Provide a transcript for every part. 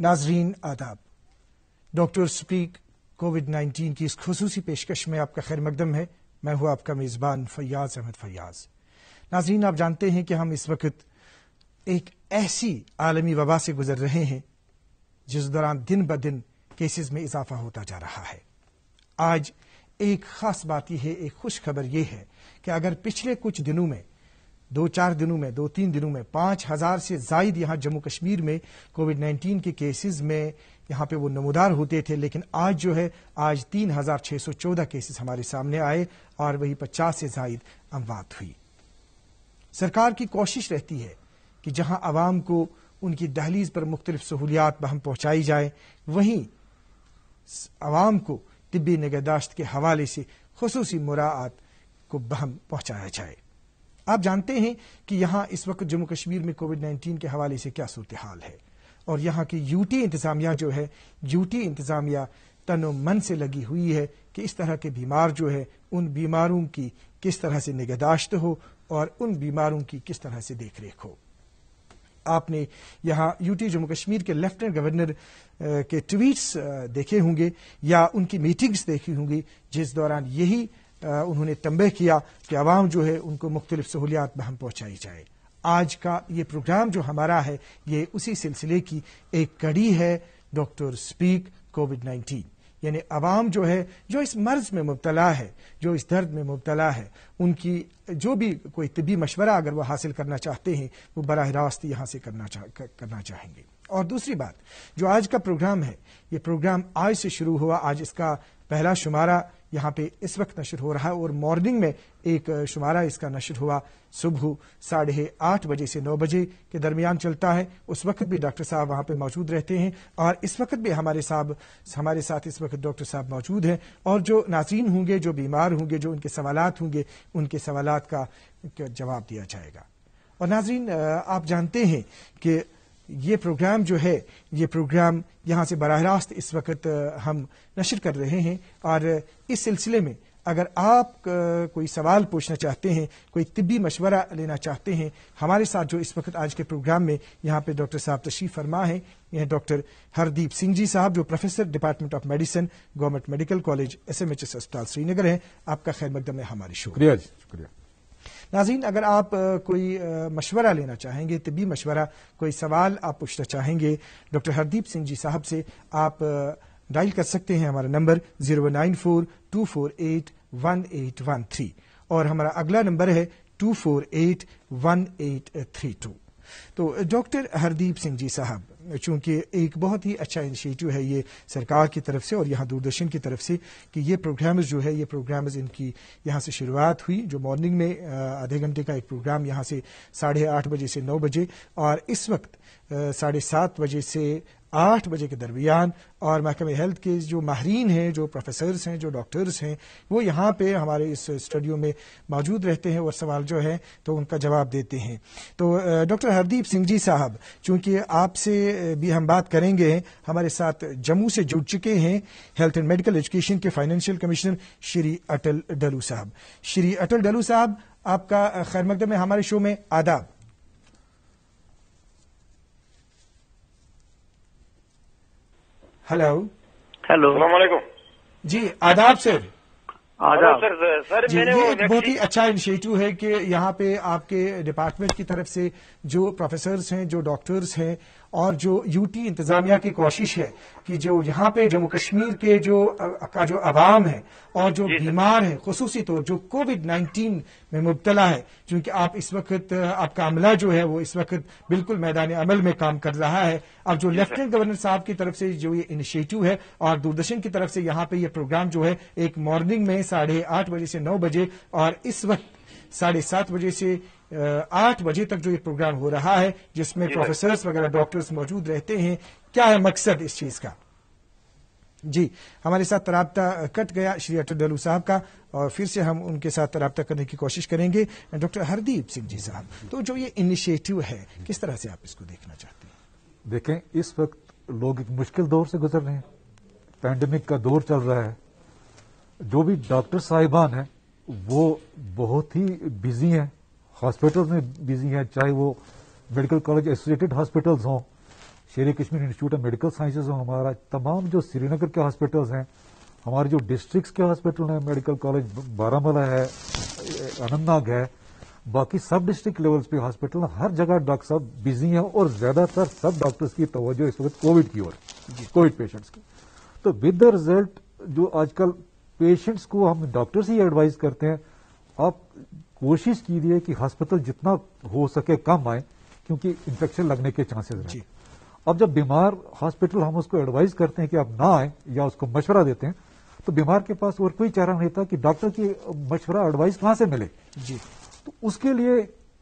ناظرین آداب، doctor speak COVID-19 کی اس خصوصی پیشکش میں آپ کا خیر مقدم ہے۔ میں ہوں آپ کا میزبان فیاض احمد فیاض۔ ناظرین، آپ جانتے ہیں کہ ہم اس وقت ایک ایسی عالمی وبا سے گزر رہے ہیں جس دوران دن بدن کیسز میں اضافہ ہوتا جا رہا ہے۔ آج ایک خاص بات یہ ہے، ایک خوش خبر یہ ہے کہ اگر پچھلے کچھ دنوں میں 2-4 دنوں میں 2-3 دنوں میں 5000 سے زائد یہاں جموں کشمیر میں کووڈ-19 کے کیسز میں یہاں پہ وہ نمودار ہوتے تھے، لیکن آج جو ہے آج 3614 کیسز ہمارے سامنے آئے اور وہی 50 سے زائد اموات ہوئی۔ سرکار کی کوشش رہتی ہے کہ جہاں عوام کو ان کی دہلیز پر مختلف سہولیات بہم پہنچائی جائے، وہیں عوام کو طبی نگہداشت کے حوالے سے خصوصی مراعات کو بہم پہنچایا جائے۔ آپ جانتے ہیں کہ یہاں اس وقت جموں کشمیر میں کووڈ-19 کے حوالے سے کیا صورتحال ہے، اور یہاں کی یوٹی انتظامیہ جو ہے، یوٹی انتظامیہ تن و من سے لگی ہوئی ہے کہ اس طرح کے بیمار جو ہے ان بیماروں کی کس طرح سے نگہداشت ہو اور ان بیماروں کی کس طرح سے دیکھ ریکھ ہو۔ آپ نے یہاں یوٹی جموں کشمیر کے لیفٹیننٹ گورنر کے ٹویٹس دیکھے ہوں گے یا ان کی میٹنگز دیکھی ہوں گی، جس دوران یہی انہوں نے تنبیہ کیا کہ عوام جو ہے ان کو مختلف سہولیات بہم پہنچائی جائے۔ آج کا یہ پروگرام جو ہمارا ہے یہ اسی سلسلے کی ایک کڑی ہے، ڈاکٹر سپیک کووڈ-19، یعنی عوام جو ہے جو اس مرض میں مبتلا ہے، جو اس درد میں مبتلا ہے، ان کی جو بھی کوئی طبی مشورہ اگر وہ حاصل کرنا چاہتے ہیں وہ براہ راست یہاں سے کرنا چاہیں گے۔ اور دوسری بات، جو آج کا پروگرام ہے یہ پروگرام آج سے شروع ہوا، آج اس کا پہلا شمارہ یہاں پہ اس وقت نشر ہو رہا ہے، اور مارننگ میں ایک شمارہ اس کا نشر ہوا صبح 8:30 بجے سے 9 بجے کے درمیان چلتا ہے۔ اس وقت بھی ڈاکٹر صاحب وہاں پہ موجود رہتے ہیں، اور اس وقت بھی ہمارے ساتھ اس وقت ڈاکٹر صاحب موجود ہیں، اور جو ناظرین ہوں گے، جو بیمار ہوں گے، جو ان کے سوالات ہوں گے، ان کے سوالات کا جواب دیا جائے گا۔ اور ناظرین، آپ جانتے ہیں کہ یہ پروگرام جو ہے یہ پروگرام یہاں سے براہ راست اس وقت ہم نشر کر رہے ہیں، اور اس سلسلے میں اگر آپ کوئی سوال پوچھنا چاہتے ہیں، کوئی طبی مشورہ لینا چاہتے ہیں، ہمارے ساتھ جو اس وقت آج کے پروگرام میں یہاں پہ ڈاکٹر صاحب تشریف فرما ہیں، یہ ڈاکٹر ہردیپ سنگھ جی صاحب، جو professor department of medicine, government medical college SMHS اسپتال سری نگر ہیں۔ آپ کا خیر مقدم ہے ہماری شو۔ شکریہ جی، شکریہ۔ ناظرین، اگر آپ کوئی مشورہ لینا چاہیں گے، طبی مشورہ، کوئی سوال آپ پوچھنا چاہیں گے ڈاکٹر ہردیپ سنگھ جی صاحب سے، آپ ڈائل کر سکتے ہیں ہمارا نمبر 094-248-1813، اور ہمارا اگلا نمبر ہے 248-1832۔ تو ڈاکٹر ہردیپ سنگھ جی صاحب، چونکہ ایک بہت ہی اچھا انیشیٹو ہے یہ سرکار کی طرف سے اور یہاں دوردرشن کی طرف سے کہ یہ پروگرامز جو ہے، یہ پروگرامز ان کی یہاں سے شروعات ہوئی، جو مارننگ میں آدھے گھنٹے کا ایک پروگرام یہاں سے 8:30 بجے سے 9 بجے، اور اس وقت 7:30 بجے سے 8 بجے کے درمیان، اور محکمہ ہیلتھ کے جو ماہرین ہیں، جو پروفیسرز ہیں، جو ڈاکٹرز ہیں، وہ یہاں پہ ہمارے اس اسٹوڈیو میں موجود رہتے ہیں اور سوال جو ہے تو ان کا جواب دیتے ہیں۔ تو ڈاکٹر ہردیپ سنگھ جی صاحب، چونکہ آپ سے بھی ہم بات کریں گے، ہمارے ساتھ جموں سے جڑ چکے ہیں ہیلتھ اینڈ میڈیکل ایجوکیشن کے فائنینشیل کمشنر شری اٹل ڈلو صاحب۔ شری اٹل ڈلو صاحب، آپ کا خیر مقدم ہے ہمارے شو میں۔ آداب۔ ہیلو السلام علیکم جی، آداب سر۔ آداب سر جی، یہ ایک بہت ہی اچھا انیشیٹو ہے کہ یہاں پہ آپ کے ڈپارٹمنٹ کی طرف سے جو پروفیسرز ہیں، جو ڈاکٹرز ہیں، اور جو یوٹی انتظامیہ کی کوشش ہے کہ جو یہاں پہ جموں کشمیر کے جو عوام ہے اور جو بیمار ہے، خصوصی طور جو کووڈ-19 میں مبتلا ہے، چونکہ آپ اس وقت آپ کا عملہ جو ہے وہ اس وقت بالکل میدان عمل میں کام کر رہا ہے۔ اب جو لیفٹیننٹ گورنر صاحب کی طرف سے جو یہ انیشیٹو ہے اور دوردرشن کی طرف سے یہاں پہ یہ پروگرام جو ہے ایک مارننگ میں 8:30 بجے سے 9 بجے، اور اس وقت 7:30 بجے سے 8 بجے تک جو یہ پروگرام ہو رہا ہے، جس میں پروفیسرز وغیرہ ڈاکٹرز موجود رہتے ہیں، کیا ہے مقصد اس چیز کا؟ جی، ہمارے ساتھ رابطہ کٹ گیا شری اٹل ڈلو صاحب کا، اور پھر سے ہم ان کے ساتھ رابطہ کرنے کی کوشش کریں گے۔ ڈاکٹر ہردیپ سنگھ جی صاحب، تو جو یہ انیشیٹو ہے کس طرح سے آپ اس کو دیکھنا چاہتے ہیں؟ دیکھیں، اس وقت لوگ ایک مشکل دور سے گزر رہے ہیں، پینڈیمک کا دور چل رہا ہے۔ جو بھی ڈاکٹر صاحبان ہیں وہ بہت ہی بزی ہیں، ہاسپٹل میں بزی ہیں، چاہے وہ میڈیکل کالج ایسوسیٹڈ ہاسپٹلز ہوں شیر Kashmir institute of Medical sciences ہمارا، تمام جو سری نگر کے ہاسپٹلز ہیں، ہمارے جو ڈسٹرکٹس کے ہاسپٹل ہیں، میڈیکل کالج بارامولہ ہے، اننت ناگ ہے، باقی سب ڈسٹرکٹ لیولز پہ ہاسپٹل، ہر جگہ ڈاکٹر صاحب بزی ہیں، اور زیادہ تر سب ڈاکٹرز کی توجہ اس وقت کووڈ کی اور کووڈ پیشنٹس کی. تو ود دا ریزلٹ جو آج کل پیشنٹس کو ہم ڈاکٹرز ہی ایڈوائز کرتے ہیں، آپ کوشش کیجیے کہ ہاسپٹل جتنا ہو سکے کم آئیں، کیونکہ انفیکشن لگنے کے چانسز ہیں. اب جب بیمار ہاسپٹل ہم اس کو ایڈوائز کرتے ہیں کہ آپ نہ آئیں یا اس کو مشورہ دیتے ہیں، تو بیمار کے پاس اور کوئی چارہ نہیں تھا کہ ڈاکٹر کی مشورہ ایڈوائز کہاں سے ملے. جی. تو اس کے لیے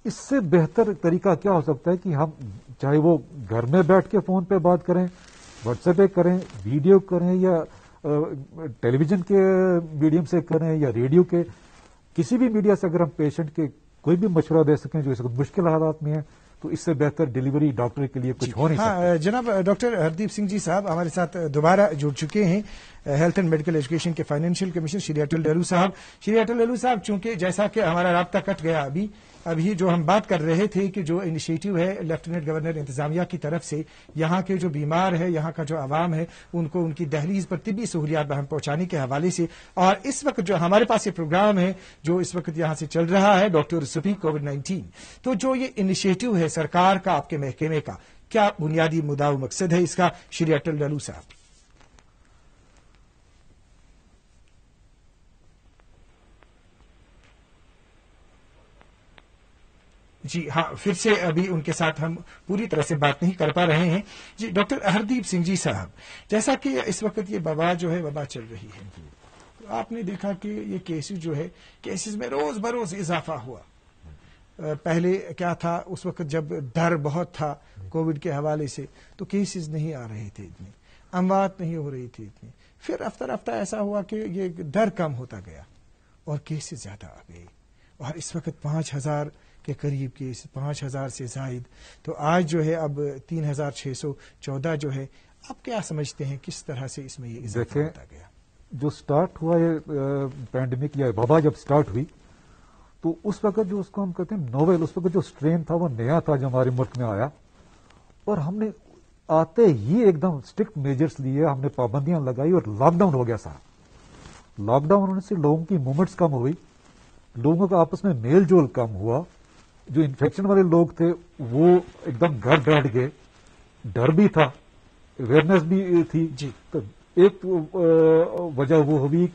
اس سے بہتر طریقہ کیا ہو سکتا ہے کہ ہم چاہے وہ گھر میں بیٹھ کے فون پہ بات کریں، واٹس ایپ پہ کریں، ویڈیو کریں، یا ٹیلی ویژن کے میڈیم سے کریں، یا ریڈیو کے کسی بھی میڈیا سے اگر ہم پیشنٹ کے کوئی بھی مشورہ دے سکیں جو اس وقت مشکل حالات میں ہیں، تو اس سے بہتر ڈیلیوری ڈاکٹر کے لیے کچھ ہو نہیں سکتا. جناب ڈاکٹر ہردیپ سنگھ جی صاحب ہمارے ساتھ دوبارہ جڑ چکے ہیں، ہیلتھ اینڈ میڈیکل ایجوکیشن کے فائنینشیل کمیشنر شری اٹل ڈہلو صاحب. شری اٹل ڈہلو صاحب، چونکہ جیسا کہ ہمارا رابطہ کٹ گیا ابھی جو ہم بات کر رہے تھے کہ جو انیشیٹو ہے لیفٹیننٹ گورنر انتظامیہ کی طرف سے، یہاں کے جو بیمار ہے، یہاں کا جو عوام ہے، ان کو ان کی دہلیز پر طبی سہولیات بہم پہنچانے کے حوالے سے، اور اس وقت جو ہمارے پاس یہ پروگرام ہے جو اس وقت یہاں سے چل رہا ہے، ڈاکٹر سپیک کووڈ-19، تو جو یہ انیشیٹو ہے سرکار کا، آپ کے محکمے کا، کیا بنیادی مدعا و مقصد ہے اس کا، شری اٹل ڈہلو صاحب؟ جی ہاں، پھر سے ابھی ان کے ساتھ ہم پوری طرح سے بات نہیں کر پا رہے ہیں. جی ڈاکٹر ہردیپ سنگھ جی صاحب، جیسا کہ اس وقت یہ وبا جو ہے وبا چل رہی ہے، تو آپ نے دیکھا کہ یہ کیسز جو ہے، کیسز میں روز بروز اضافہ ہوا. پہلے کیا تھا، اس وقت جب ڈر بہت تھا کووڈ کے حوالے سے، تو کیسز نہیں آ رہے تھے اتنے، اموات نہیں ہو رہی تھی اتنی. پھر رفتہ رفتہ ایسا ہوا کہ یہ ڈر کم ہوتا گیا اور کیسز زیادہ آ گئے، اور اس وقت 5000 کے قریب کیس، 5000 سے زائد. تو آج جو ہے اب 3614 جو ہے. آپ کیا سمجھتے ہیں کس طرح سے اس میں یہ اضافہ ہوتا گیا؟ جو سٹارٹ ہوا یہ پینڈیمک یا وبا جب سٹارٹ ہوئی، تو اس وقت جو اس کو ہم کہتے ہیں نوویل، اس وقت جو سٹرین تھا وہ نیا تھا جو ہمارے ملک میں آیا، اور ہم نے آتے ہی ایک دم اسٹرکٹ میجرز لیے، ہم نے پابندیاں لگائی اور لاک ڈاؤن ہو گیا سارا. لاک ڈاؤن ہونے سے لوگوں کی موومنٹس کم ہو گئی، لوگوں کا آپس میں میل جول کم ہوا. جو انفیکشن والے لوگ تھے وہ ایک دم گھر بیٹھ گئے، ڈر بھی تھا، اویئرنیس بھی تھی. جی. تو ایک وجہ وہ ہوئی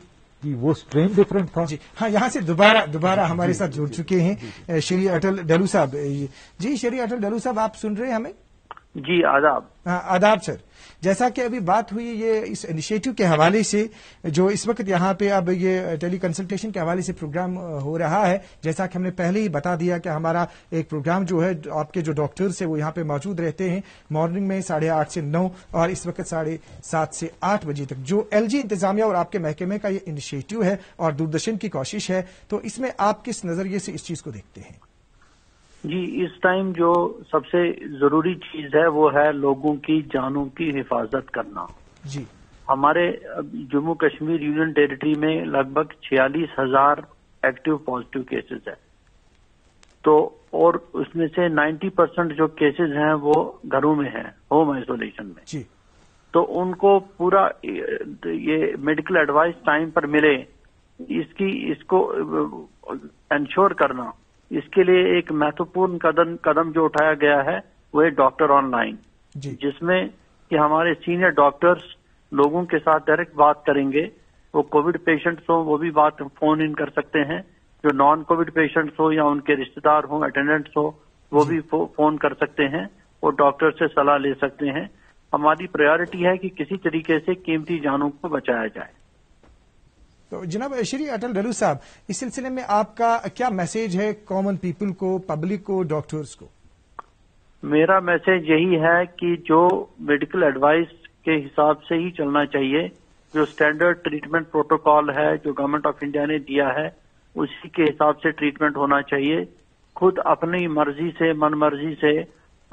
کہ وہ سٹرین ڈفرینٹ تھا. جی ہاں، یہاں سے دوبارہ ہمارے ساتھ جڑ چکے ہیں شری اٹل ڈہلو صاحب. جی شری اٹل ڈہلو صاحب، آپ سن رہے ہیں ہمیں؟ جی آداب. ہاں آداب سر. جیسا کہ ابھی بات ہوئی یہ اس انیشیٹو کے حوالے سے، جو اس وقت یہاں پہ اب یہ ٹیلی کنسلٹیشن کے حوالے سے پروگرام ہو رہا ہے، جیسا کہ ہم نے پہلے ہی بتا دیا کہ ہمارا ایک پروگرام جو ہے، آپ کے جو ڈاکٹرز ہیں وہ یہاں پہ موجود رہتے ہیں مارننگ میں 8:30 سے 9 اور اس وقت 7:30 سے 8 بجے تک. جو ایل جی انتظامیہ اور آپ کے محکمے کا یہ انیشیٹو ہے اور دوردرشن کی کوشش ہے، تو اس میں آپ کس نظریے سے اس چیز کو دیکھتے ہیں؟ جی اس ٹائم جو سب سے ضروری چیز ہے وہ ہے لوگوں کی جانوں کی حفاظت کرنا. جی. ہمارے جموں کشمیر یونین ٹیریٹری میں لگ بھگ 46,000 ایکٹیو پازیٹیو کیسز ہیں. تو اور اس میں سے 90% جو کیسز ہیں وہ گھروں میں ہیں، ہوم آئسولیشن میں. جی. تو ان کو پورا یہ میڈیکل ایڈوائس ٹائم پر ملے، اس کو انشور کرنا، اس کے لیے ایک مہتوپورن قدم جو اٹھایا گیا ہے وہ ہے ڈاکٹر آن لائن. جی. جس میں کہ ہمارے سینئر ڈاکٹرز لوگوں کے ساتھ ڈائریکٹ بات کریں گے. وہ کووڈ پیشنٹس ہوں وہ بھی بات فون ان کر سکتے ہیں، جو نان کووڈ پیشنٹس ہو یا ان کے رشتے دار ہوں، اٹینڈنٹس ہو، وہ بھی فون کر سکتے ہیں اور ڈاکٹر سے صلاح لے سکتے ہیں. ہماری پریارٹی ہے کہ کسی طریقے سے قیمتی جانوں کو بچایا جائے. تو جناب شری اٹل ڈہلو صاحب، اس سلسلے میں آپ کا کیا میسج ہے کامن پیپل کو، پبلک کو، ڈاکٹرز کو؟ میرا میسج یہی ہے کہ جو میڈیکل ایڈوائس کے حساب سے ہی چلنا چاہیے. جو اسٹینڈرڈ ٹریٹمنٹ پروٹوکال ہے جو گورنمنٹ آف انڈیا نے دیا ہے اسی کے حساب سے ٹریٹمنٹ ہونا چاہیے. خود اپنی مرضی سے، من مرضی سے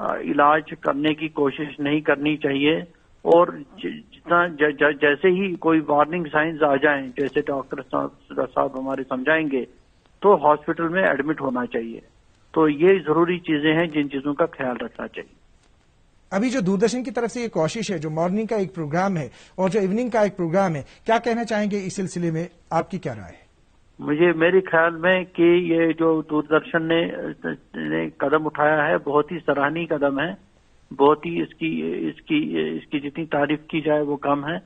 علاج کرنے کی کوشش نہیں کرنی چاہیے. اور جیسے ہی کوئی وارننگ سائنز آ جائیں، جیسے ڈاکٹر صاحب ہمارے سمجھائیں گے، تو ہاسپٹل میں ایڈمٹ ہونا چاہیے. تو یہ ضروری چیزیں ہیں جن چیزوں کا خیال رکھنا چاہیے. ابھی جو دوردرشن کی طرف سے یہ کوشش ہے، جو مارننگ کا ایک پروگرام ہے اور جو ایوننگ کا ایک پروگرام ہے، کیا کہنا چاہیں گے اس سلسلے میں؟ آپ کی کیا رائے ہے؟ میرے خیال میں کہ یہ جو دوردرشن نے قدم اٹھایا ہے بہت ہی سراہنی قدم ہے، بہت ہی اس کی جتنی تعریف کی جائے وہ کم ہے.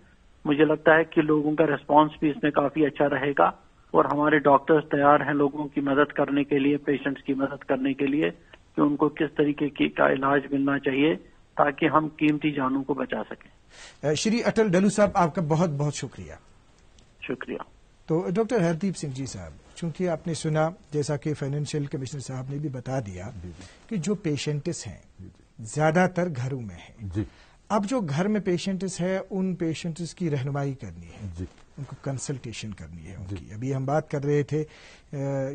مجھے لگتا ہے کہ لوگوں کا ریسپانس بھی اس میں کافی اچھا رہے گا اور ہمارے ڈاکٹرز تیار ہیں لوگوں کی مدد کرنے کے لیے، پیشنٹس کی مدد کرنے کے لیے کہ ان کو کس طریقے کا علاج ملنا چاہیے تاکہ ہم قیمتی جانوں کو بچا سکیں. شری اٹل ڈلو صاحب، آپ کا بہت بہت شکریہ. شکریہ. تو ڈاکٹر ہردیپ سنگھ جی صاحب، چونکہ آپ نے سنا جیسا کہ فائنینشیل کمشنر صاحب نے بھی بتا دیا کہ جو پیشنٹس ہیں زیادہ تر گھروں میں ہیں. اب جو گھر میں پیشنٹس ہے ان پیشنٹس کی رہنمائی کرنی ہے، ان کو کنسلٹیشن کرنی ہے ان کی. ابھی ہم بات کر رہے تھے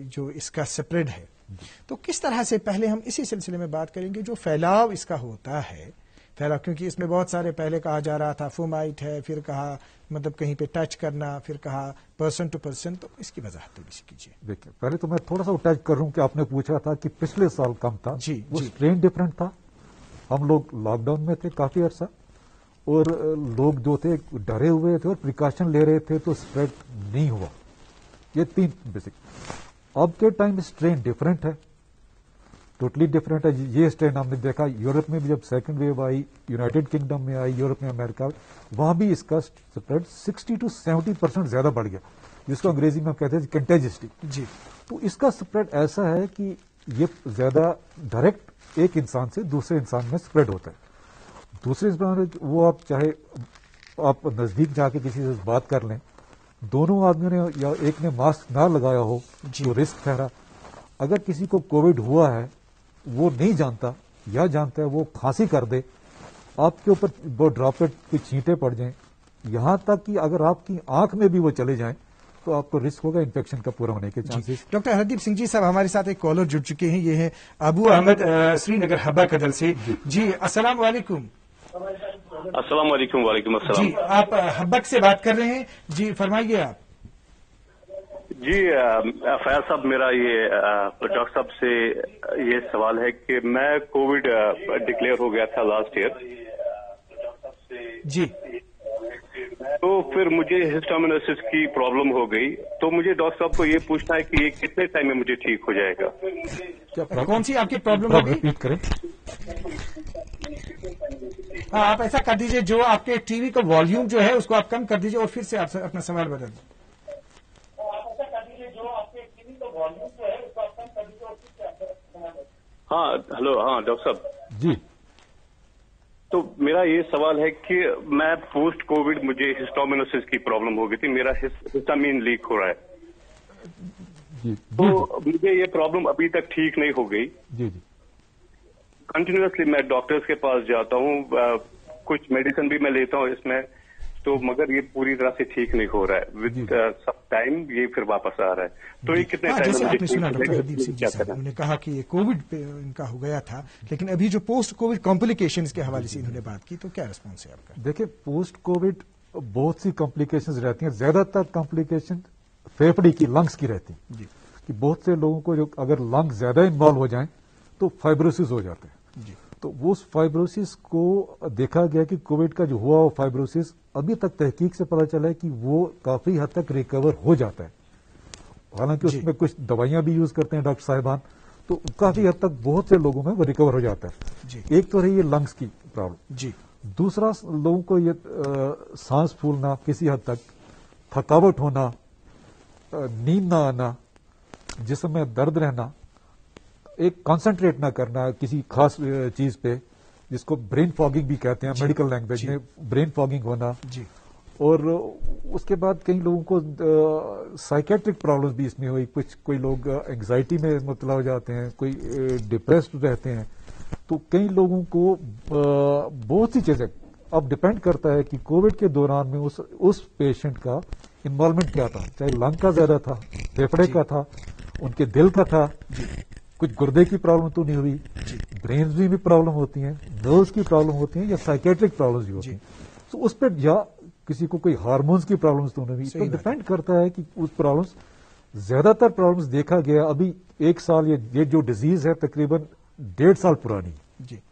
جو اس کا سپریڈ ہے، تو کس طرح سے پہلے ہم اسی سلسلے میں بات کریں گے جو پھیلاؤ اس کا ہوتا ہے. پھیلاؤ کیونکہ اس میں بہت سارے پہلے کہا جا رہا تھا فومائٹ ہے، پھر کہا مطلب کہیں پہ ٹچ کرنا، پھر کہا پرسن ٹو پرسن. تو اس کی وضاحت تھوڑی سی کیجیے. دیکھیں، پہلے تو میں تھوڑا سا ٹچ کر رہا ہوں کہ آپ نے پوچھا تھا کہ پچھلے سال کم تھا. وہ اسٹرین ڈفرینٹ تھا. ہم لوگ لاک ڈاؤن میں تھے کافی عرصہ اور لوگ جو تھے ڈرے ہوئے تھے اور پریکاشن لے رہے تھے، تو اسپریڈ نہیں ہوا. یہ 3 بیسک. اب کے ٹائم اسٹرین ڈفرینٹ ہے، ٹوٹلی ڈفرینٹ ہے. یہ اسٹرین ہم نے دیکھا یورپ میں بھی، جب سیکنڈ ویو آئی، یونائٹڈ کنگڈم میں آئی، یورپ میں، امریکہ، وہاں بھی اس کا اسپریڈ 60 to 70% زیادہ بڑھ گیا، جس کو انگریزی میں ہم کہتے ہیں کنٹیجسٹی. تو اس کا اسپریڈ ایسا ہے کہ یہ زیادہ ڈائریکٹ ایک انسان سے دوسرے انسان میں اسپریڈ ہوتا ہے. دوسرے انسان وہ آپ چاہے آپ نزدیک جا کے کسی سے بات کر لیں، دونوں آدمیوں نے یا ایک نے ماسک نہ لگایا ہو تو رسک ٹھہرا. اگر کسی کو کووڈ ہوا ہے وہ نہیں جانتا یا جانتا ہے، وہ کھانسی کر دے، آپ کے اوپر وہ ڈراپلیٹ کی چھینٹیں پڑ جائیں، یہاں تک کہ اگر آپ کی آنکھ میں بھی وہ چلے جائیں تو آپ کو رسک ہوگا انفیکشن کا پورا ہونے کے چانسز. ڈاکٹر ہردیپ سنگھ جی صاحب ہمارے ساتھ ایک کالر جڑ چکے ہیں، یہ ہے ابو احمد سری نگر حبا کدل سے. جی السلام علیکم. السلام علیکم. وعلیکم السلام. جی آپ حبک سے بات کر رہے ہیں، جی فرمائیے آپ. جی فیاض صاحب، میرا یہ ڈاکٹر صاحب سے یہ سوال ہے کہ میں کووڈ ڈکلیئر ہو گیا تھا لاسٹ ایئر. جی. تو پھر مجھے ہسٹامینوسس کی پرابلم ہو گئی، تو مجھے ڈاکٹر صاحب کو یہ پوچھنا ہے کہ یہ کتنے ٹائم میں مجھے ٹھیک ہو جائے گا؟ کون سی آپ کی پرابلم ہوگی؟ ہاں آپ ایسا کر دیجئے، جو آپ کے ٹی وی کا والیوم جو ہے اس کو آپ کم کر دیجئے اور پھر سے آپ اپنا سوال بدل دیں. ہاں ہلو. ہاں ڈاکٹر صاحب جی. تو میرا یہ سوال ہے کہ میں پوسٹ کووڈ مجھے ہسٹامینوسس کی پرابلم ہو گئی تھی، میرا ہسٹامین لیک ہو رہا ہے. تو مجھے یہ پرابلم ابھی تک ٹھیک نہیں ہو گئی. جی جی. کنٹینیوسلی میں ڈاکٹرز کے پاس جاتا ہوں، کچھ میڈیسن بھی میں لیتا ہوں اس میں، تو مگر یہ پوری طرح سے ٹھیک نہیں ہو رہا ہے. ود سم ٹائم یہ پھر واپس آ رہا ہے. تو یہ کتنے ٹائم جیسے آپ نے سنا ڈاکٹر ہردیپ سنگھ جی صاحب انہوں نے کہا کہ یہ کووڈ پہ ان کا ہو گیا تھا، لیکن ابھی جو پوسٹ کووڈ کمپلیکیشنز کے حوالے سے انہوں نے بات کی، تو کیا رسپانس ہے آپ کا؟ دیکھیں، پوسٹ کووڈ بہت سی کمپلیکیشنز رہتی ہیں. زیادہ تر کمپلیکیشن پھیپھڑے کی، لنگس کی رہتی ہیں. کہ بہت سے لوگوں کو جو اگر لنگ زیادہ انوالو ہو جائیں تو فائبروسس ہو جاتے ہیں. تو اس فائبروسس کو دیکھا گیا کہ کووڈ کا جو ہوا وہ فائبروسس ابھی تک تحقیق سے پتہ چلا ہے کہ وہ کافی حد تک ریکور ہو جاتا ہے. حالانکہ اس میں کچھ دوائیاں بھی یوز کرتے ہیں ڈاکٹر صاحبان، تو کافی حد تک بہت سے لوگوں میں وہ ریکور ہو جاتا ہے. ایک تو ہے یہ لنگس کی پرابلم. دوسرا لوگوں کو یہ سانس پھولنا، کسی حد تک تھکاوٹ ہونا، نیند نہ آنا، جسم میں درد رہنا، ایک کانسنٹریٹ نہ کرنا کسی خاص چیز پہ، جس کو برین فاگنگ بھی کہتے ہیں میڈیکل لینگویج میں، برین فاگنگ ہونا. اور اس کے بعد کئی لوگوں کو سائیکیٹرک پرابلمز بھی اس میں ہوئی. کوئی لوگ انگزائٹی میں مبتلا ہو جاتے ہیں، کوئی ڈپریسڈ رہتے ہیں. تو کئی لوگوں کو بہت سی چیزیں، اب ڈپینڈ کرتا ہے کہ کووڈ کے دوران میں اس پیشنٹ کا انوالومنٹ کیا تھا، چاہے لنگ کا زیادہ تھا، پھیپھڑے کا تھا، ان کے دل کا تھا، کچھ گردے کی پرابلم تو نہیں ہوئی، برینز بھی پرابلم ہوتی ہیں، نروز کی پرابلم ہوتی ہیں، یا سائیکیٹرک پرابلمز بھی ہوتی ہیں. تو اس پہ یا کسی کو کوئی ہارمونز کی پرابلمز تو نہیں ہوئی. تو ڈپینڈ کرتا ہے کہ اس پرابلمز، زیادہ تر پرابلمز دیکھا گیا ابھی 1 سال، یہ جو ڈیزیز ہے تقریباً 1.5 سال پرانی. جی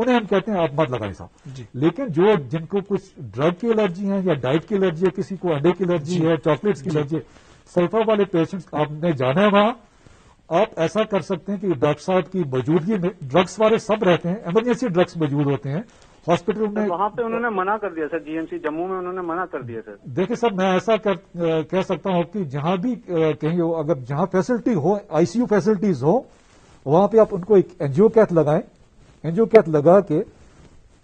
انہیں ہم کہتے ہیں آپ مت لگائیں صاحب. لیکن جو جن کو کچھ ڈرگ کی الرجی ہے یا ڈائٹ کی الرجی ہے, کسی کو انڈے کی الرجی ہے, چاکلیٹس کی الرجی ہے, سلفا والے پیشنٹس آپ نے جانا ہے وہاں, آپ ایسا کر سکتے ہیں کہ ڈاکٹر صاحب کی موجودگی میں ڈرگس والے سب رہتے ہیں, ایمرجنسی ڈرگس موجود ہوتے ہیں ہاسپٹل میں. وہاں پہ انہوں نے منع کر دیا سر, جی ایم سی جموں میں انہوں نے منع کر دیا سر. دیکھیں صاحب, میں ایسا کہہ سکتا ہوں کہ جہاں بھی کہیں ہو, اگر جہاں فیسلٹی ہو, آئی سی یو فیسلٹیز ہو, وہاں پہ آپ ان کو ایک اینجیو کیتھ لگائیں. اینجیو کیتھ لگا کے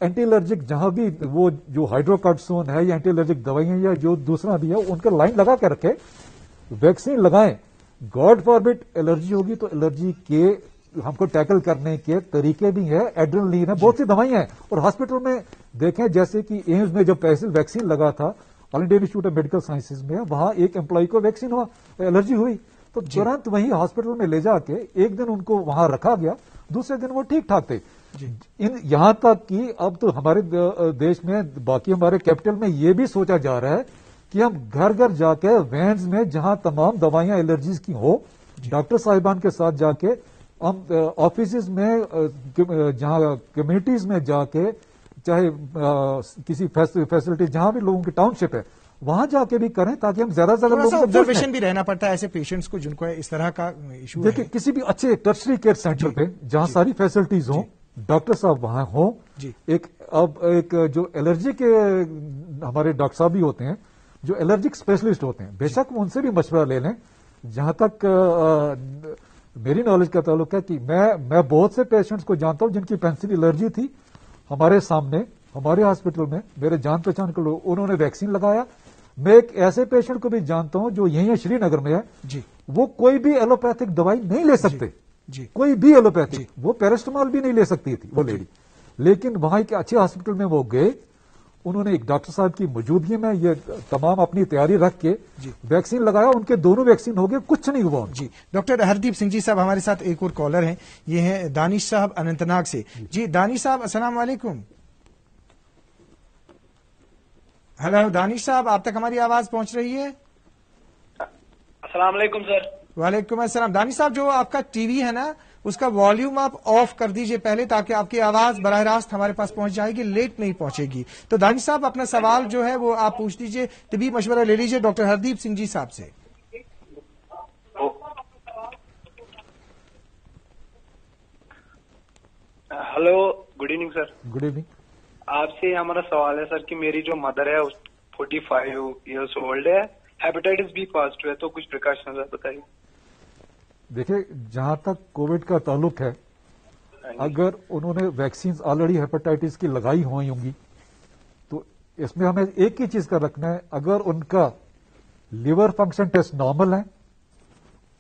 اینٹی الرجک جہاں بھی وہ جو ہائیڈروکارٹسون ہے یا اینٹی الرجک دوائیاں یا جو دوسرا بھی ہے ان کا لائن لگا کے رکھے, ویکسین لگائیں. گاڈ فاربٹ الرجی ہوگی تو الرجی کے ہم کو ٹیکل کرنے کے طریقے بھی ہیں, ایڈرنلین ہے, بہت سی دوائیاں ہیں. اور ہاسپٹل میں دیکھیں جیسے کہ ایمز میں جب ویکسین لگا تھا All India Institute of Medical Sciences میں, وہاں ایک امپلائی کو ویکسین ہوا, الرجی ہوئی, تو ترنت وہیں ہاسپٹل میں لے جا کے ایک دن ان کو وہاں رکھا گیا, دوسرے دن وہ ٹھیک ٹھاک تھے. یہاں تک کہ اب تو ہمارے دیش میں, باقی ہمارے کیپٹل میں یہ بھی سوچا جا رہا ہے کہ ہم گھر گھر جا کے وینز میں جہاں تمام دوائیاں الرجیز کی ہو, ڈاکٹر صاحبان کے ساتھ جا کے ہم آفیسز میں, جہاں کمیونٹیز میں جا کے, چاہے کسی فیسلٹی جہاں بھی لوگوں کی ٹاؤن شپ ہے وہاں جا کے بھی کریں, تاکہ ہم زیادہ سے زیادہ آبزرویشن بھی رہنا پڑتا ہے ایسے پیشنٹس کو جن کو اس طرح کا ایشو ہے. دیکھیں کسی بھی اچھے ٹرشری کیئر سینٹر پہ جہاں ساری فیسلٹیز ہوں, ڈاکٹر صاحب وہاں ہوں. ایک جو الرجی کے ہمارے ڈاکٹر صاحب بھی ہوتے ہیں جو الرجک اسپیشلسٹ ہوتے ہیں, بے شک ان سے بھی مشورہ لے لیں. جہاں تک میری نالج کا تعلق ہے کہ میں بہت سے پیشنٹس کو جانتا ہوں جن کی پینسل الرجی تھی, ہمارے سامنے ہمارے ہاسپٹل میں میرے جان پہچان کے لوگ, انہوں نے ویکسین لگایا. میں ایک ایسے پیشنٹ کو بھی جانتا ہوں جو یہیں شری نگر میں ہے, وہ کوئی بھی ایلوپیتھک دوائی نہیں لے سکتے, کوئی بھی ایلوپیتھک, وہ پیرسٹمال بھی نہیں لے سکتی تھی وہ لیڈی, لیکن وہاں کے اچھے ہاسپٹل میں وہ گئے, انہوں نے ایک ڈاکٹر صاحب کی موجودگی میں یہ تمام اپنی تیاری رکھ کے ویکسین لگایا, ان کے دونوں ویکسین ہو گئے, کچھ نہیں ہوا. ڈاکٹر ہردیپ سنگھ جی صاحب ہمارے ساتھ ایک اور کالر ہیں, یہ ہیں دانش صاحب اننت ناگ سے. جی دانش صاحب السلام علیکم. ہیلو دانش صاحب, آپ تک ہماری آواز پہنچ رہی ہے؟ السلام علیکم سر. وعلیکم السلام. دانش صاحب جو آپ کا ٹی وی ہے نا اس کا والیوم آپ آف کر دیجئے پہلے, تاکہ آپ کی آواز براہ راست ہمارے پاس پہنچ جائے گی, لیٹ نہیں پہنچے گی. تو دانش صاحب اپنا سوال جو ہے وہ آپ پوچھ دیجئے, طبی مشورہ لے لیجئے ڈاکٹر ہردیپ سنگھ جی صاحب سے. Hello, good evening sir. Good evening. آپ سے ہمارا سوال ہے سر کہ میری جو مدر ہے 45 ایئرس اولڈ ہے, ہیپیٹائٹس بی پازیٹو ہے, تو کچھ پریکاشن بتائیے. دیکھیں جہاں تک کووڈ کا تعلق ہے, اگر انہوں نے ویکسینز آلریڈی ہیپیٹائٹس کی لگائی ہوئی ہوں گی تو اس میں ہمیں ایک ہی چیز کا رکھنا ہے, اگر ان کا لیور فنکشن ٹیسٹ نارمل ہے,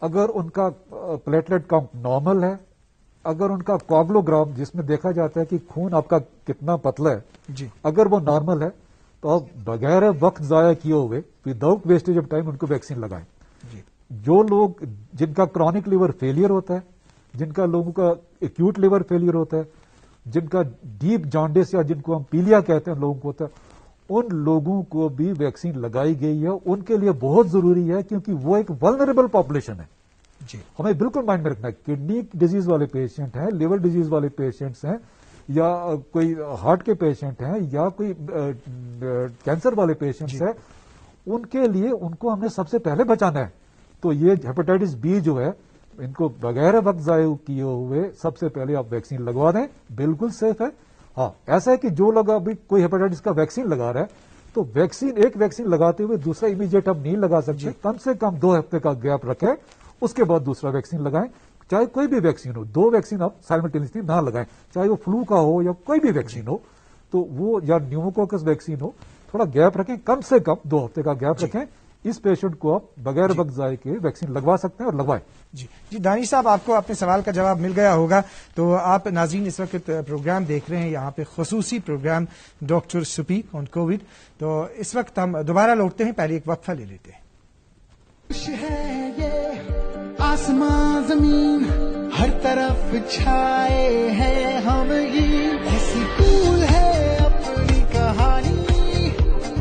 اگر ان کا پلیٹلیٹ کاؤنٹ نارمل ہے, اگر ان کا کوگلوگرام جس میں دیکھا جاتا ہے کہ خون آپ کا کتنا پتلا ہے, اگر وہ نارمل ہے تو آپ بغیر وقت ضائع کیے ہوئے وداؤٹ ویسٹیج آف ٹائم ان کو ویکسین لگائیں. جو لوگ جن کا کرونک لیور فیلئر ہوتا ہے, جن کا لوگوں کا ایکیوٹ لیور فیلئر ہوتا ہے, جن کا ڈیپ جانڈس یا جن کو ہم پیلیا کہتے ہیں لوگوں کو ہوتا ہے, ان لوگوں کو بھی ویکسین لگائی گئی ہے. ان کے لیے بہت ضروری ہے کیونکہ وہ ایک ولنریبل پاپولیشن ہے. ہمیں بالکل مائنڈ میں رکھنا ہے, کڈنی ڈیزیز والے پیشنٹ ہیں, لیور ڈیزیز والے پیشنٹس ہیں, یا کوئی ہارٹ کے پیشنٹ ہیں, یا کوئی کینسر والے پیشنٹس ہیں, ان کے لیے ان کو ہم نے سب سے پہلے بچانا ہے. تو یہ ہیپیٹائٹس بی جو ہے ان کو بغیر وقت ضائع کیے ہوئے سب سے پہلے آپ ویکسین لگوا دیں, بالکل سیف ہے. ہاں ایسا ہے کہ جو لوگ ابھی کوئی ہیپیٹائٹس کا ویکسین لگا رہا ہے تو ایک ویکسین لگاتے ہوئے دوسرا امیڈیٹ ہم نہیں لگا سکتے, کم سے کم 2 ہفتے کا گیپ رکھیں, اس کے بعد دوسرا ویکسین لگائیں. چاہے کوئی بھی ویکسین ہو, 2 ویکسین آپ سائملٹینیسلی نہ لگائیں, چاہے وہ فلو کا ہو یا کوئی بھی ویکسین ہو, تو وہ یا نیوموکوکس ویکسین ہو, تھوڑا گیپ رکھیں, کم سے کم 2 ہفتے کا گیپ رکھیں. اس پیشنٹ کو آپ بغیر وقت ضائع کے ویکسین لگوا سکتے ہیں اور لگوائیں. جی دانش صاحب, آپ کو اپنے سوال کا جواب مل گیا ہوگا. تو آپ ناظرین اس وقت پروگرام دیکھ رہے ہیں, یہاں پہ خصوصی پروگرام ڈاکٹر سپیک آن کووڈ. تو اس وقت ہم دوبارہ لوٹتے ہیں, پہلے ایک وقفہ لے لیتے ہیں. آسمان زمین ہر طرف چھائے ہیں ہم, یہ ایسی پھول ہے اپنی کہانی,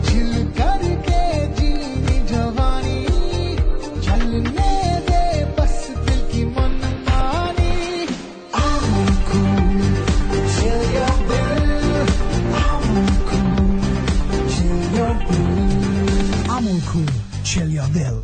جل کر کے جینے جوانی, چلنے دے بس دل کی من مانی. I'm cool till you're cool, chill your will.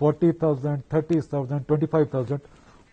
40,000, 30,000, 25,000,